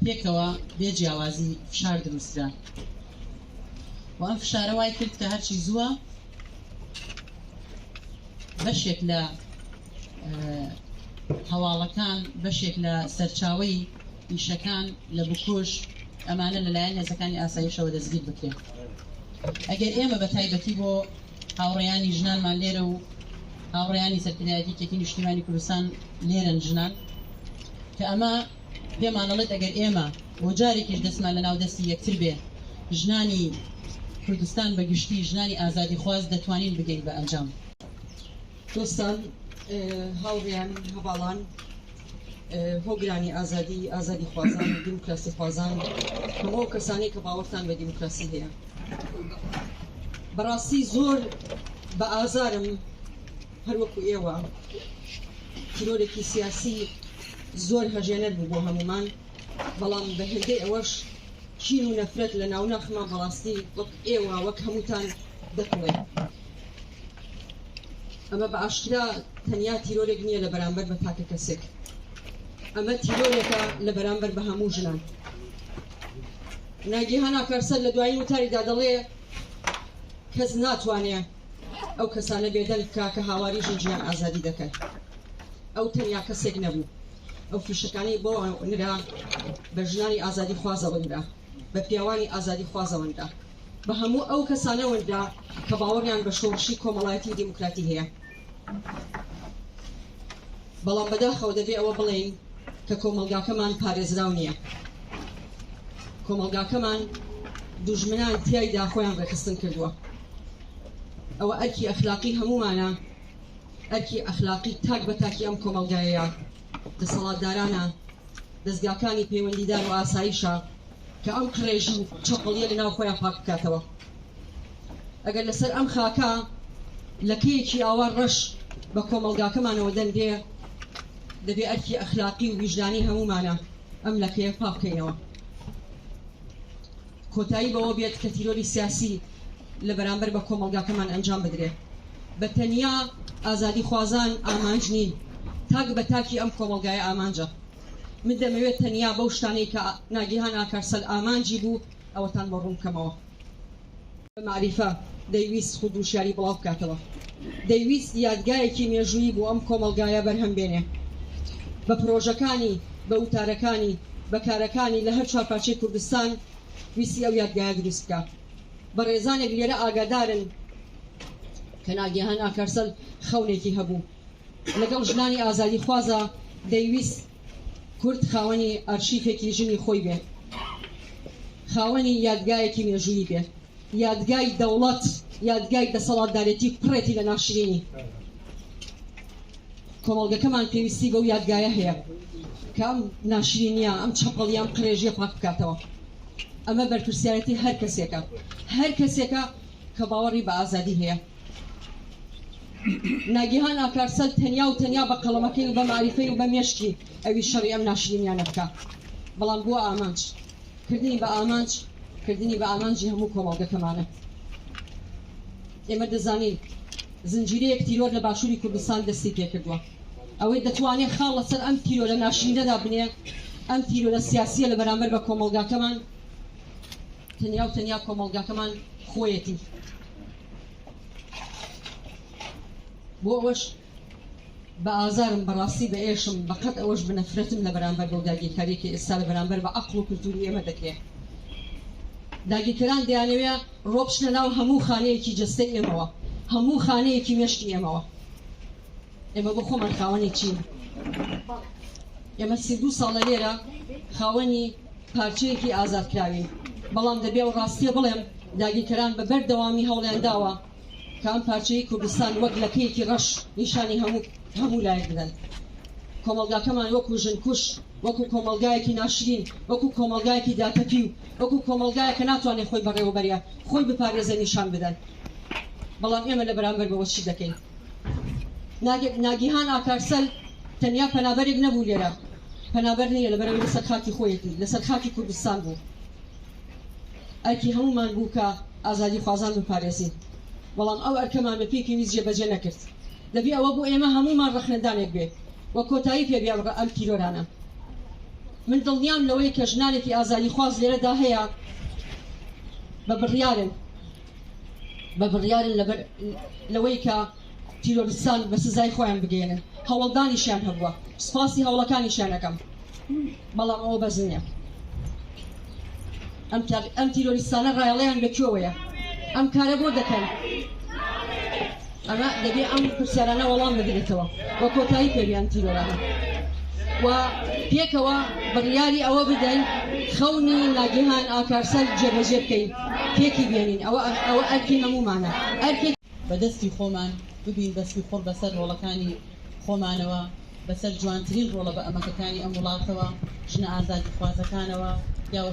پێکەوە بێ جیاوازی فشار دروسترا و ئەم فشارە وای کرد کە هەرچی زووە بەشێک لە هەواڵەکان بەشێک لە سەرچاوەی ئیشەکان لە بکوژ ئەمانە لەلایەن هێزەکانی ئاسایشەوە دەستگیر بکرێت. ئەگەر ئێمە بە تایبەتی بۆ هاوڕێیانی ژنانمان لێرە و هاوڕێیانی سەرکردایەتیەتی نیشتیمانی کوردستان لێرەن ژنان کە ئەمە پێمانەڵێت ئەگەر ئێمە بۆ جارێکیش دەستمان لە ناو دەستی یەکتر بێ ژنانی کوردستان بە گشتی ژنانی ئازادی خواز دەتوانین بگەین بە ئەنجام. دۆستان هاوڕێیان هەواڵان هۆگرانی ئازادی خوازان و دیموکراسی خوازان هەموو کەسانی کە باوەڕتان بە دیموکراسی هەیە بەڕاستی زۆر بە ئازارم هەروەکو ئێوە تیرۆرێکی سیاسی زۆر هەژێنەر بوو بۆ هەمومان بەڵام بە هێندەی ئەوەش کین و نەفرەت لە ناوناخمان بەڕاستی وەک ئێوە وەک هەمووتان دەکڵێ. ئەمە بە ئاشکرا تەنیا تیرۆرێک نییە لە بەرامبەر بە تاکە کەسێک، ئەمە تیرۆرێکە لە بەرامبەر بە هەموو ژنان. ناگیهان ئاکارسەر لە دوایین وتاریدا دەڵێ کەس ناتوانێت ئەو کەسانە بێدەنگ بکا کە هاواری ژنجیان ئازادی دەکەن. ئەو تەنیا کەسێک نەبوو، ئەو فیشەکانی بۆ نرا بە ژنانی ئازادی خوازەوەندا، بە پیاوانی ئازادی خوازەوەندا، بە هەموو ئەو کەسانەوەندا کە باوەڕیان بە شۆڕشی کۆمەڵایەتی دیموکراتی هەیە. بەڵام بەداخەوە دەبێ ئەوە بڵێین کە کۆمەلگاکەمان پارێزراو نییە. کۆمەلگاکەمان دوژمنان تیایدا خۆیان ڕێخستن کردووە. ئەوە ئەرکی ئەخلاقی هەمومانە، ئەرکی ئەخلاقی تاک بە تاکی ئەم کۆمەلگایەیە، دەسەڵاتدارانە، دەستگاکانی پەیوەندیدار و ئاسایشە کە ئەم کڕێژی و چەقڵیە لە ناو خۆیان پاک بکاتەوە. ئەگەر لەسەر ئەم خاکە لەکەیەکی ئاوا ڕەش بە کۆمەلگاکەمانەوە دەندێ دەبێ ئەرکی ئەخلاقی و ویژدانی هەمومانە ئەم لەکەیە پاک بکەینەوە. کۆتایی بەوە بێت کە تیرۆری سیاسی لە بەرامبەر بە کۆمەلگاکەمان ئەنجام بدرێت. بە تەنیا ئازادی خوازان ئامانج نین، تاک بە تاکی ئەم کۆمەلگایە ئامانجە. من دەمەوێت تەنیا بەو شتانەی کە ناگیهان ئاکارسەر ئامانجی بوو ئەوەتان بە ڕوون بکەمەوە. معریفە دەیویست خود وشیاری بڵاو بکاتەوە، دەیویست یادگایەکی مێژوویی بۆ ئەم کۆمەلگایە بەرهەم بێنێ، بە پرۆژەکانی، بە وتارەکانی، بە کارەکانی لە هەر چوارپارچەی کوردستان ویستی ئەو یادگایە دروست بکات. بە ڕێزانێک لێرە ئاگادارن کە ناگیهان ئاکارسەر خەونێکی هەبوو لەگەڵ ژنانی ئازادی خوازە دەیویست کورد خاوەنی ئارشیفێکی ژنی خۆی بێ، خاوەنی یادگایەکی مێژوویی بێ، یادگای دەوڵەت، یادگای دەسەڵاتدارێتی پڕێتی لە ناشرینی. کۆمەڵگەکەمان پێویستی بەو یادگایە هەیە کە ئەم ناشرینیە، ئەم چەپەڵی، ئەم قڕێژیە پاک بکاتەوە. ئەمە بەرپرسیارەتی هەر کەسێکە، هەر کەسێکە کە باوەڕی بە ئازادی هەیە. ناگیهان ئاکارسەر تەنیا و تەنیا بە قەڵەمەکەی و بە معریفەی و بە مێشکی ئەوی شەڕی ئەم ناشرینیانە بکە، بەڵام بووە ئامانج. کردنی بە ئامانج، کردنی بە ئامانجی هەموو کۆمەڵگەکەمانە. ئێمە دەزانین زنجیرەیەک تیرۆر لە باشووری کوردستان دەستی پێ کردووە، ئەوەی دەتوانێت خاڵ لەسەر ئەم تیرۆرە ناشرینەدا بنێ، ئەم تیرۆرە سیاسیە لە بەرامبەر بە کۆمەڵگاکەمان تەنیا و تەنیا کۆمەڵگاکەمان خۆیەتی. بۆ ئەوەش بە ئازارم بەڕاستی بە ئێشم بەقەت ئەوەش بنەفرەتم لە بەرامبەر بەو داگیرکاریەکی ئێستا لە بەرامبەر بە عەقڵ و کولتوری ئێمە دەکرێت. داگیرکەران دەیانەوێت ڕۆبشنە ناو هەموو خانەیەکی جەستەی ئێمەوە، هەموو خانەیەکی مێشکی ئێمەوە. ئێمە بۆ خۆمان خاوەنی چین؟ ئێمە 32 ساڵە لێرە خاوەنی پارچەیەکی ئازادکراوین، بەڵام دەبێ و ڕاستیە بڵێم داگیرکەران بە بەردەوامی هەوڵیان داوە کە ئەم پارچەی کوردستان وەک لەکەیەکی ڕەش نیشانی هەموو لایەک بدەن. کۆمەڵگاکەمان وەکو ژنکوش، وەکو کۆمەڵگایەکی ناشرین، وەکو کۆمەڵگایەکی داکەپی و وەکو کۆمەڵگایە کە ناتوانێت خۆی بەڕێوەبەریە خۆی بپارێزە نیشان بدەن. بەڵام ئێمە لە بەرامبەر بەوە چی دەکەین؟ ناگیهان ئاکارسەر تەنیا پەنابەرێک نەبوو لێرە، پەنابەر نییە، لەبەرەوەی لەسەر خاکی خۆیەتی، لەسەر خاکی کوردستان بوو. ئەرکی هەمومان بوو کە ئازادی خوازان بپارێزین، بەڵام ئەو ئەرکەمان بە پێی ویست جێبەجێ نەکرد. دەبێ ئەوە بۆ ئێمە هەمومان ڕەخنەدانێک بێ وە کۆتایی پێبێ ئەم تیرۆرانە. من دڵنیام لەوەی کە ژنانێکی ئازادی خواز لێرەدا هەیە بە بڕیارن لەوەی کە تیرۆریستان بە سزای خۆیان بگەێنن هەوڵدانیشیان هەبووە سپاسی هەوڵەکانیشیان ئەەکەم بەڵام ئەوە بەز نییە ئەم تیرۆریستانە ڕایەڵەیان لەکوێوەیە ئەم کارە بۆ دەکەن ئەمە دەبێ ئەم پرسیارانە وەڵام بدرێتەوە بە کۆتایی پێویان تیرۆرانە و پێکەوە بڕیاری ئەوە بدەین خەونی ناگەهان ئاکارسەر جێبەجێ بکەین پێکی بێنین ئەوە ئەرکی هەمومانە ئەرکی بەدەستی خۆمان ببین دەستی خۆر بەسەر ڕۆڵەکانی خۆمانەوە بەسەر جوانترین ڕۆڵە بە ئەمەکەکانی ئەم وڵاتەوە ژنە ئازادی خوازەکانەوە یاوە